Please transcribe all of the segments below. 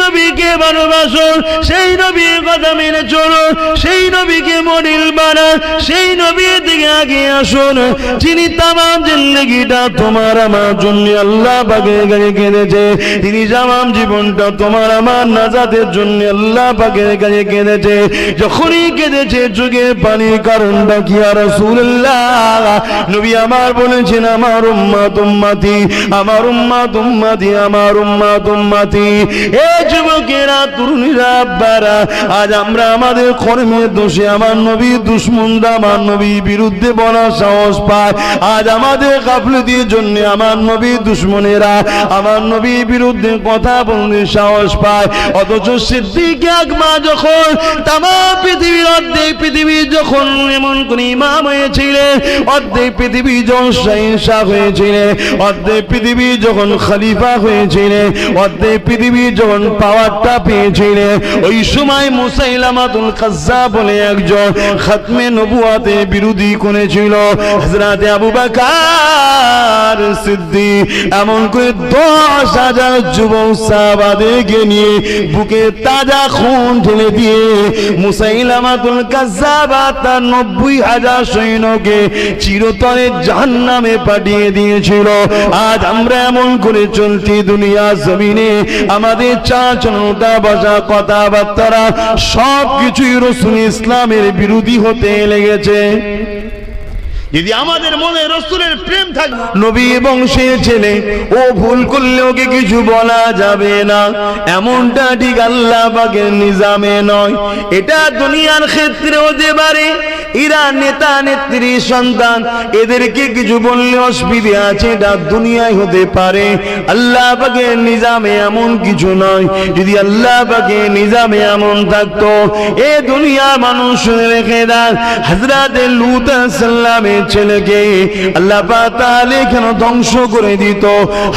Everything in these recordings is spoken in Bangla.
নবীকে ভালোবাসো, সেই নবীর কথা মেনে চলো, সেই নবীকে মডেল বানাও, সেই নবীর দিকে আগে আসুন যিনি তামাম জিন্দেগিটা তোমার আমার জন্য আল্লাহ পাকের কাছে কেঁদেছে, তিনি তামাম জীবনটা তোমার আমার নাজাতের জন্য আল্লাহ পাকের কাছে কেঁদেছে। যখনই কেঁদেছে চোখের পানির কারণটা কি আর রাসূলুল্লাহ নবী আমার বলেছেন আমার উম্মত উম্মতি, আমার উম্মত উম্মতি, আমার উম্মত উম্মতি। এ যুবকেরা, তরুণীরা, আব্বারা, আজ আমরা আমাদের কর্মের দোষে আমার নবীর দুশমনরা আমার নবীর বিরুদ্ধে বলার সাহস পায়। আজ আমাদের গাফলতির জন্য আমার নবীর দুশমনেরা আমার নবীর বিরুদ্ধে কথা বলতে সাহস পায়। অথচ সিদ্দিক আকবর যখন তামাম পৃথিবীর অর্ধেক পৃথিবী যখন এমন কোন ইমাম হয়েছিলেন, অর্ধেক পৃথিবী যখন শাহ হয়েছিলেন, অর্ধেক পৃথিবী যখন খলিফা হয়েছিলেন, অর্ধেক পৃথিবী যখন পাওয়ারটা পেয়েছিলেন, ওই সময় মুসাইলামাতুল কাজ্জাব বলে একজন খাতমে নবুয়াতের বিরোধী করেছিল। হযরত আবু বকর সিদ্দিক এমন করে 10,000 যুবক সাহাবাদেরকে নিয়ে বুকে তাজা খুন ঢেলে দিয়ে মুসাইলামাতুল কাজ্জাব তার 90,000 সৈন্যকে চিরতরে জাহান্নামে পাঠিয়ে দিয়েছিল। আজ আমরা এমন করে চলছি দুনিয়া জমিনে, আমাদের চাচনটা বসা কথাবার্তা সব কিছুই রাসূল ইসলামের বিরোধী হতে লেগেছে। যদি আমাদের মনে রাসূলের প্রেম থাকে, নবী বংশের ছেলে, ও ভুল করলে ওকে কিছু বলা যাবে না, এমনটা ঠিক আল্লাহ পাকের নিজামে নয়। এটা দুনিয়ার ক্ষেত্রে হতে পারে, এরা নেতা নেত্রীর সন্তান, এদেরকে কিছু বললে অসুবিধা আছে, এটা দুনিয়ায় হতে পারে। আল্লাহ পাকের নিজামে এমন কিছু নয়। যদি আল্লাহ পাকের নিজামে এমন থাকতো, এ দুনিয়ার মানুষ শুনে রেখে দেন, হযরত লূত আলাইহিস সালামের ছেলেকে আল্লাহ পাক তাআলা কেন ধ্বংস করে দিত?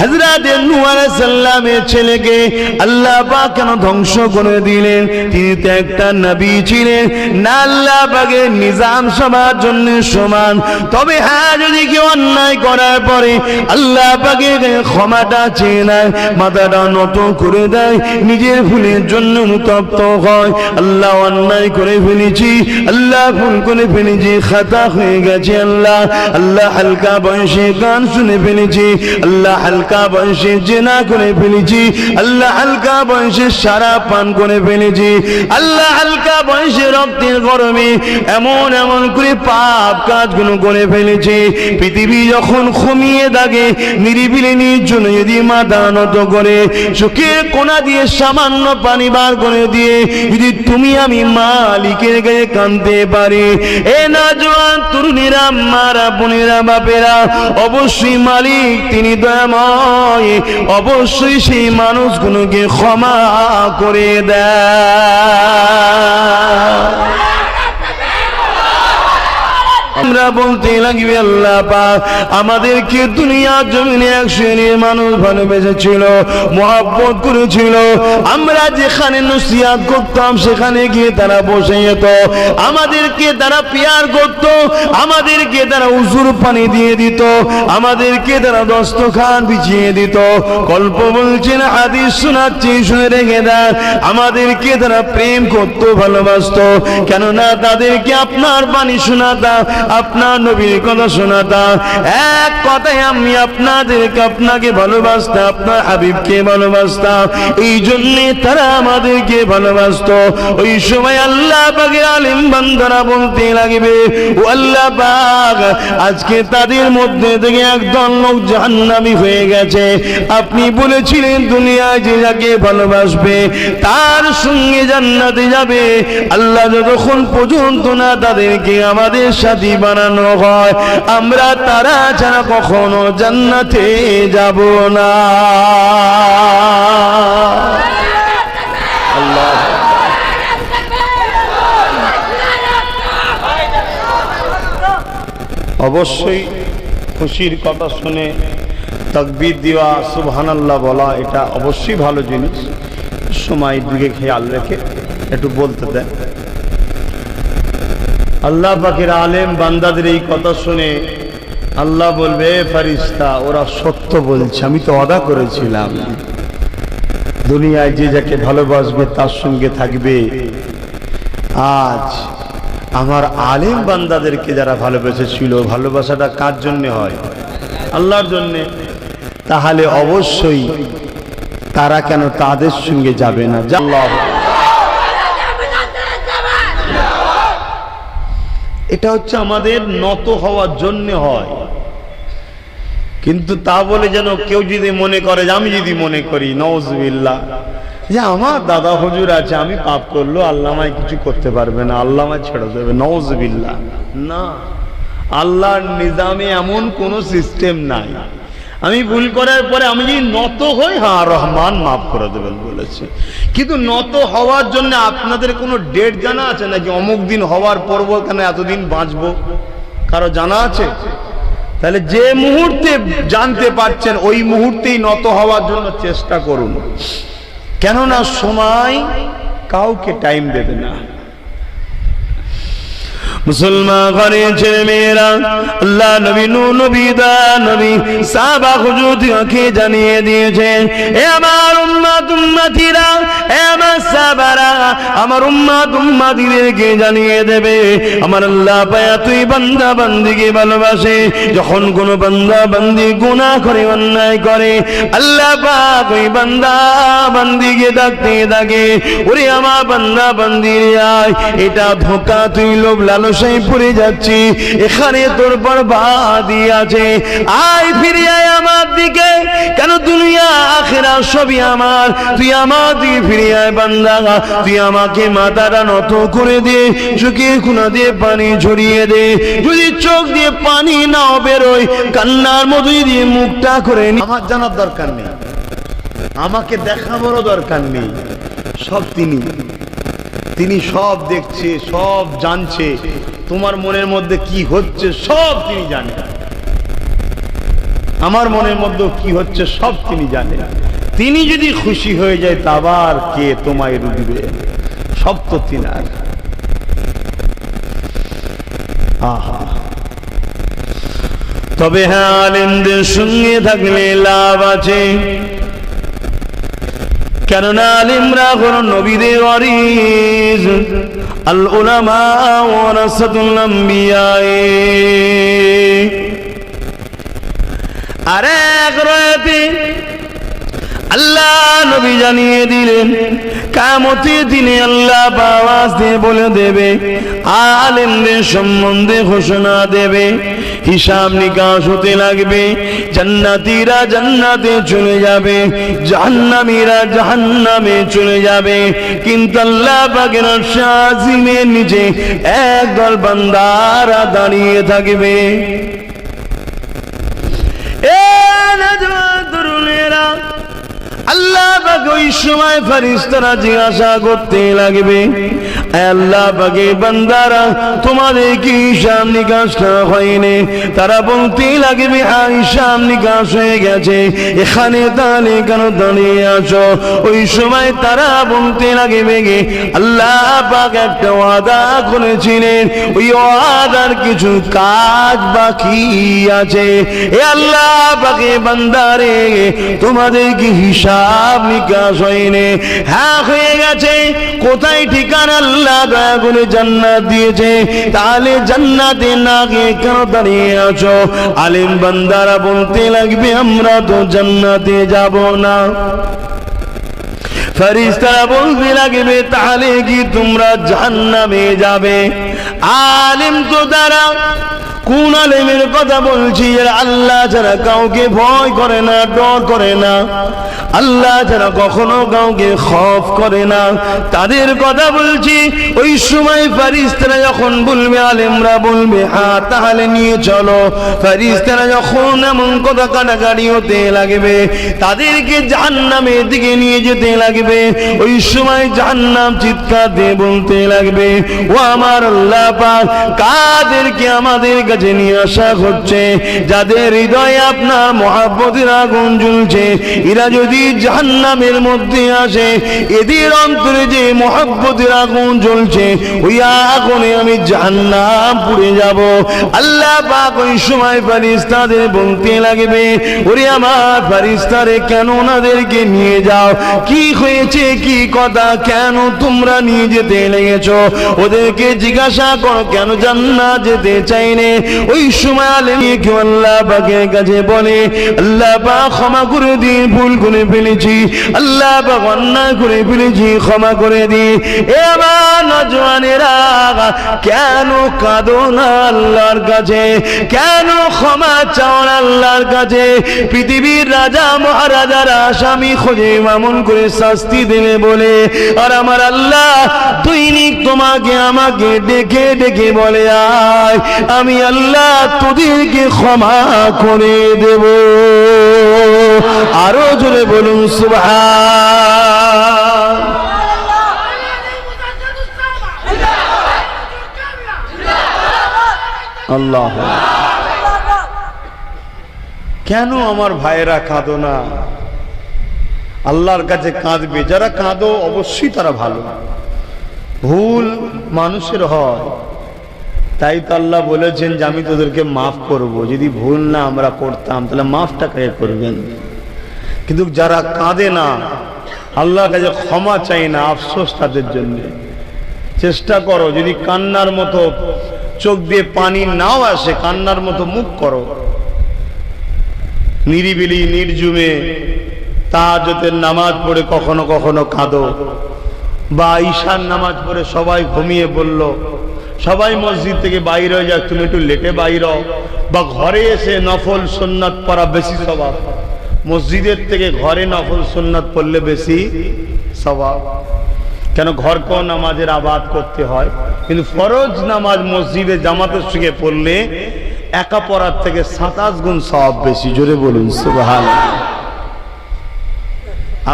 হযরত নূহ আলাইহিস সালামের ছেলেকে আল্লাহ পাক কেন ধ্বংস করে দিলেন? তিনি তো একটা নবী ছিলেন না, আল্লাহ পাকের নিজাম সবার জন্য সমান। তবে হ্যাঁ, যদি কেউ অন্যায় করার পরে আল্লাহ পাকের ক্ষমাটা চেয়ে নেয়, মাথাটা নত করে দেয়, নিজের ভুলের জন্য অনুতপ্ত হয়, আল্লাহ অন্যায় করে ফেলেছি, আল্লাহ ভুল করে ফেলেছি, খাতা হয়ে গেছে, আল্লাহ হালকা বয়সে গান শুনে ফেলেছি, আল্লাহ হালকা বয়সে জিনা করে ফেলেছি, আল্লাহ হালকা বয়সে শরাব পান করে ফেলেছি, আল্লাহ হালকা বয়সে রক্তের গরমে এমন এমন করে পাপ কাজগুলো করে ফেলেছি। পৃথিবী যখন ঘুমিয়ে থাকে, নিরিবিলি নির্জনে যদি মাথা নত করে চোখের কোনা দিয়ে সামান্য পানি বার করে দিয়ে যদি তুমি আমি মালিকের গায়ে কাঁদতে পারি, এ নওজোয়ান তরুণীরা, মারা বোনেরা, বাপেরা, অবশ্যই মালিক তিনি দয়াময়, অবশ্যই সেই মানুষগুলোকে ক্ষমা করে দেয়। আমরা বলতে লাগবে আল্লাহ পাক আমাদেরকে দুনিয়ার জমিনে এক শ্রেণীর মানুষ ভালোবেসেছিল, মহব্বত করেছিল। আমরা যেখানে নসিহত করতাম সেখানে গিয়ে তারা বসে যেত, আমাদেরকে তারা পিয়ার করত, আমাদেরকে তারা উজুর পানি দিয়ে দিত, আমাদেরকে তারা দস্তখান বিছিয়ে দিত। গল্প বলছেন, হাদিস শোনাচ্ছি, শুনে রেখে দেন, আমাদেরকে তারা প্রেম করত, ভালোবাসত। কেননা তাদেরকে আপনার বাণী শোনাতাম, আপনার নবীর কথা শোনাতাম। এক কথায় আমি আপনাদেরকে, আপনাকে ভালোবাসতাম, আপনার হাবিবকে ভালোবাসতাম, এই জন্যে তারা আমাদেরকে ভালোবাসত। ওই সময় আল্লাহ পাকের আলিম বান্দারা বলতে লাগবে, ও আল্লাহ পাক আজকে তাদের মধ্যে থেকে একদল লোক জাহান্নামী হয়ে গেছে। আপনি বলেছিলেন দুনিয়ায় যে যাকে ভালোবাসবে তার সঙ্গে জান্নাতে যাবে। আল্লাহ যতক্ষণ পর্যন্ত না তাদেরকে আমাদের সাথী বানানো হয়, আমরা তারা ছাড়া কখনো জান্নাতে যাব না। আল্লাহ অবশ্যই খুশির কথা শুনে তাকবীর দেওয়া, সুবহানাল্লাহ বলা, এটা অবশ্যই ভালো জিনিস। সময়ের দিকে খেয়াল রেখে একটু বলতে দেন। আল্লাহ পাকের আলেম বান্দাদের এই কথা শুনে আল্লাহ বলবে, ফেরেশতা ওরা সত্য বলছে, আমি তো ওয়াদা করেছিলাম। দুনিয়ায় যে যাকে ভালোবাসবে তার সঙ্গে থাকবে। আজ আমার আলেম বান্দাদেরকে যারা ভালোবেসেছিল, ভালোবাসাটা কার জন্য হয়? আল্লাহর জন্য। তাহলে অবশ্যই তারা কেন তাদের সঙ্গে যাবে না? এটা হচ্ছে আমাদের নত হওয়ার জন্য হয়। কিন্তু তা বলে যেন কেউ যদি মনে করে, আমি যদি মনে করি নওয়াজবিল্লাহ যে আমার দাদা হুজুর আছে, আমি পাপ করলো, আল্লাহ আমায় কিছু করতে পারবে না, আল্লাহ আমায় ছেড়ে দেবে, নওয়াজবিল্লাহ। না, আল্লাহর নিজামে এমন কোনো সিস্টেম নাই। আমি ভুল করার পরে আমি যদি নত হই, হ্যাঁ রহমান মাফ করে দেবেন বলেছে। কিন্তু নত হওয়ার জন্য আপনাদের কোনো ডেট জানা আছে নাকি? অমুক দিন হওয়ার পর কেন এতদিন বাঁচবো, কারো জানা আছে? তাহলে যে মুহূর্তে জানতে পারছেন ওই মুহূর্তেই নত হওয়ার জন্য চেষ্টা করুন, কেননা সময় কাউকে টাইম দেবে না। মুসলমান ঘরে ছেলে মেয়েরা, আল্লাহ নবী নূহ নবী দা নবী সাহাবা হুজুরকে জানিয়ে দিয়েছেন, এ আমার উম্মত উম্মতিরা, এ আমার সাহাবারা, আমার উম্মত উম্মতিদেরকে জানিয়ে দেবে আমার আল্লাহ পায়া তুই বান্দা বান্দিকে ভালোবাসে। যখন কোন বান্দা বান্দি গুনাহ করে, অন্যায় করে, আল্লাহ পাক ওই বান্দা বান্দিকে ডাকতে থাকে, ওরে আমার বান্দা বান্দি আয়, এটা ধোঁকা, তুই লোভ লালসায় পড়ে যাচ্ছি, এখানে তোর বরবাদি আছে, আয় ফিরে আয় আমার দিকে, কেন দুনিয়া আখিরাত সবই আমার, তুই আমার দিকে ফিরে আয় বান্দা, তুই আমাকে মাথাটা নত করে দে, চোখের কোনা দিয়ে পানি ঝরিয়ে দে, যদি চোখ দিয়ে পানি নাও বেরোয়, কান্নার মধ্যে দিয়ে মুখটা করে নি। আমার জানার দরকার নেই, আমাকে দেখাবারও দরকার নেই, সব তিনি সব দেখছে, সব জানছে, তোমার মনের মধ্যে কি হচ্ছে সব তিনি জানেন, আমার মনের মধ্যে কি হচ্ছে সব তিনি জানেন। তিনি যদি খুশি হয়ে যায় তা আবার কে তোমায় রুখবে? সব তো তিনার। আহা, তবে হ্যাঁ, আলেমদের সঙ্গে থাকলে লাভ আছে, কেননা আলিমরা হলো নবীদের ওয়ারিস, আল উলামা ওয়ারাসাতুল আম্বিয়া। আর এক রাতে আল্লাহ নবী জানিয়ে দিলেন, কিয়ামতের দিনে আল্লাহ আওয়াজ দিয়ে বলে দেবে, আলেমদের সম্বন্ধে ঘোষণা দেবে, হিসাব নিকাশ হতে লাগবে, জান্নাতীরা জান্নাতে চলে যাবে, জাহান্নামীরা জাহান্নামে চলে যাবে, কিন্তু আল্লাহ পাকের আরশ আজিমের নিচে একদল বান্দারা দাঁড়িয়ে থাকবে। এ নওজওয়ান তরুণেরা, আল্লাহ পাক ওই সময় ফেরেশতারা জিজ্ঞাসা করতে লাগবে, আল্লাহ পাকে বান্দারা তোমাদের কি হিসাব নিকাশ হয়নি? তারা বলতে লাগবে, হিসাব নিকাশ হয়ে গেছে, এখানে তাহলে কেন দাঁড়িয়ে আছো? ওই সময় তারা বলতে লাগবে, আল্লাহ পাক একটা ওয়াদা করেছিলেন, ওই ওয়াদার কিছু কাজ বাকি আছে, এ আল্লাহ পাকে বান্দারে তোমাদের কি হিসাব নিকাশ হয়নি? হ্যাঁ হয়ে গেছে। কোথায় ঠিকানা? আল্লাহ দয়া করে জান্নাত দিয়েছে, তাহলে জান্নাতে না গিয়ে কেন দাঁড়িয়ে আছো? আলেম বান্দারা বলতে লাগবে, আমরা তো জান্নাতে যাব না। ফেরেশতারা বলতে লাগবে, তাহলে কি তোমরা জাহান্নামে যাবে? আলেম তো তারা, কোন আলেমের কথা বলছি? আল্লাহ যারা কাউকে ভয় করে না, ডর করে না, আল্লাহ যারা কখনো কাউকে খৌফ করে না, তাদের কথা বলছি। ওই সময় ফেরেশতারা যখন বলবে, আলেমরা বলবে, হ্যাঁ তাহলে নিয়ে চলো, ফেরেশতারা যখন এমন কথা কাটাকাটি হতে লাগবে, তাদেরকে জাহান্নামের দিকে নিয়ে যেতে লাগবে। ওই সময় জাহান্নাম চিৎকার দিয়ে বলতে লাগবে, ও আমার আল্লাহ পাক, কাদেরকে আমাদের কাছে কাছে নিয়ে আসা হচ্ছে। যাদের হৃদয়ে আপনার মহব্বতের আগুন জ্বলছে, এরা যদি জাহান্নামের মধ্যে আসে, এদের অন্তরে যে মহব্বতের আগুন জ্বলছে, ওই আগুনে আমি জাহান্নাম পুড়ে যাব। আল্লাহ পাক ওই সময় ফেরেশতাদের বলতে লাগবে, ওরে আমার ফেরেশতারে কেন ওনাদেরকে নিয়ে যাও? কি হয়েছে, কি কথা, কেন তোমরা নিয়ে যেতে লেগেছো? ওদেরকে জিজ্ঞাসা করো কেন জান্নাত যেতে চাইনে। ওই সময় আলেমে কেউ আল্লাহ পাকের কাছে বলে, আল্লাহ পাক ক্ষমা করে দিন, ভুল করে ফেলেছি, আল্লাহ পাক অন্যায় করে ফেলেছি, ক্ষমা করে দিন। এ আমার নওজওয়ানেরা, কেন কাঁদো না আল্লাহর কাছে? কেন ক্ষমা চাও না আল্লাহর কাছে? পৃথিবীর রাজা মহারাজারা আসামি খোঁজে মামুন করে শাস্তি দেবে বলে, আর আমার আল্লাহ দৈনিক তোমাকে আমাকে ডেকে ডেকে বলে, আয় আমি আল্লাহ তোদেরকে ক্ষমা করে দেব। আরো জোরে বলুন সুবহান। আল্লাহ, কেন আমার ভাইয়েরা কাঁদো না? আল্লাহর কাছে কাঁদবে যারা, কাঁদো অবশ্যই তারা ভালো। ভুল মানুষের হয়, তাই তো আল্লাহ বলেছেন যে আমি তোদেরকে মাফ করব। যদি ভুল না আমরা করতাম তাহলে মাফটা কে করবেন? কিন্তু যারা কাঁদে না, আল্লাহর কাছে ক্ষমা চাই না, আফসোস তাদের জন্য। চেষ্টা করো, যদি কান্নার মতো চোখ দিয়ে পানি নাও আসে, কান্নার মতো মুখ করো, নিরিবিলি নির্জুমে তাহাজ্জুদের নামাজ পড়ে কখনো কখনো কাঁদো, বা ঈশার নামাজ পড়ে সবাই ঘুমিয়ে বলল, সবাই মসজিদ থেকে বাইরে হয়ে যাক, তুমি একটু লেটে বাইর হও, বা ঘরে এসে নফল সুন্নাত পড়া বেশি সওয়াব। মসজিদের থেকে ঘরে নফল সুন্নাত পড়লে বেশি সওয়াব। কেন? ঘরকেও নামাজের আবাদ করতে হয়, কিন্তু ফরজ নামাজ মসজিদে জামাতের সঙ্গে পড়লে একা পড়ার থেকে 27 গুণ সওয়াব বেশি। জোরে বলুন সুবহানাল্লাহ।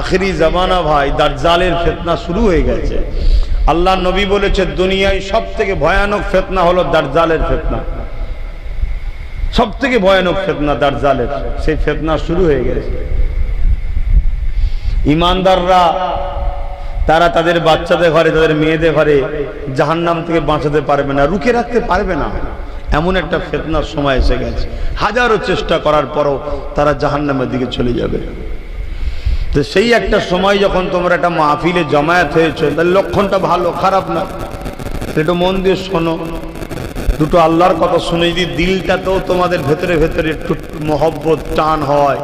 আখেরি জামানা ভাই, দাজ্জালের ফিতনা শুরু হয়ে গেছে। আল্লাহ নবী বলেছে দুনিয়ায় সব থেকে ভয়ানক ফিতনা হলো দাজ্জালের ফিতনা। সব থেকে ভয়ানক ফিতনা দাজ্জালের, সেই ফিতনা শুরু হয়ে গেছে। ঈমানদাররা তারা তাদের বাচ্চাদের ঘরে, তাদের মেয়েদের ঘরে জাহান্নাম থেকে বাঁচাতে পারবে না, রুখে রাখতে পারবে না। এমন একটা ফিতনার সময় এসে গেছে, হাজারো চেষ্টা করার পরও তারা জাহান্নামের দিকে চলে যাবে। তো সেই একটা সময় যখন তোমরা একটা মাহফিলে জমায়েত হয়েছে, তার লক্ষণটা ভালো, খারাপ না। একটু মন দিয়ে শোনো, দুটো আল্লাহর কথা শুনে যদি দিলটাতেও তোমাদের ভেতরে ভেতরে একটু মহব্বত টান হয়,